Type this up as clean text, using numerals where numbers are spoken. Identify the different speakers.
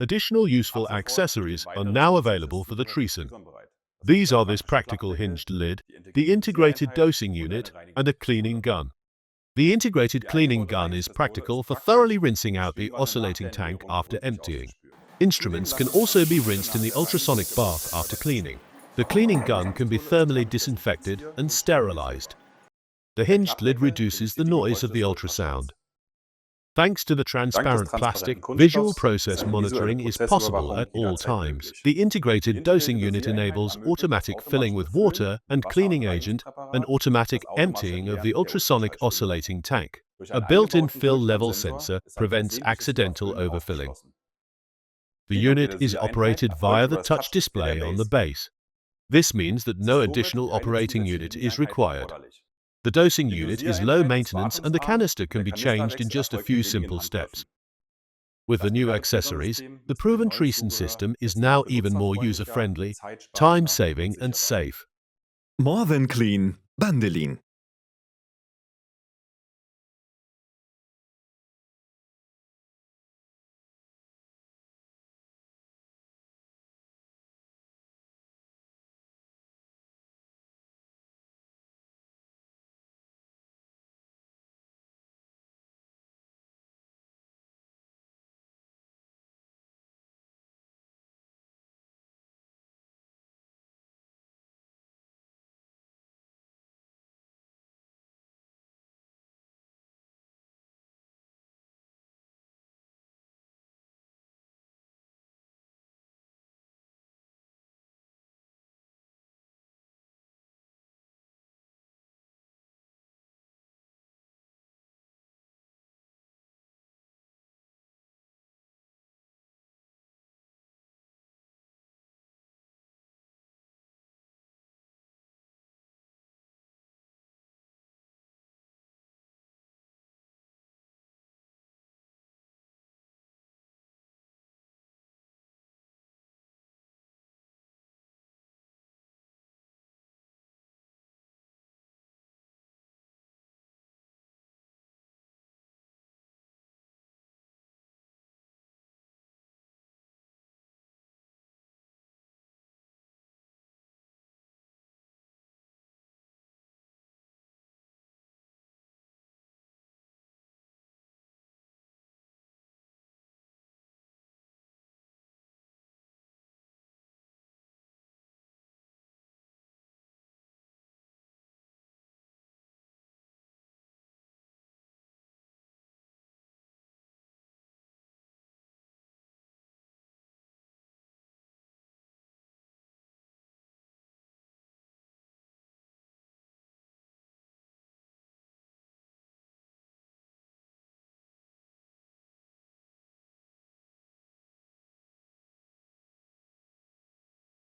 Speaker 1: Additional useful accessories are now available for the Trison. These are this practical hinged lid, the integrated dosing unit, and a cleaning gun. The integrated cleaning gun is practical for thoroughly rinsing out the oscillating tank after emptying. Instruments can also be rinsed in the ultrasonic bath after cleaning. The cleaning gun can be thermally disinfected and sterilised. The hinged lid reduces the noise of the ultrasound. Thanks to the transparent plastic, visual process monitoring is possible at all times. The integrated dosing unit enables automatic filling with water and cleaning agent and automatic emptying of the ultrasonic oscillating tank. A built-in fill level sensor prevents accidental overfilling. The unit is operated via the touch display on the base. This means that no additional operating unit is required. The dosing unit is low maintenance and the canister can be changed in just a few simple steps. With the new accessories, the proven Trison system is now even more user-friendly, time-saving and safe.
Speaker 2: More than clean, BANDELIN.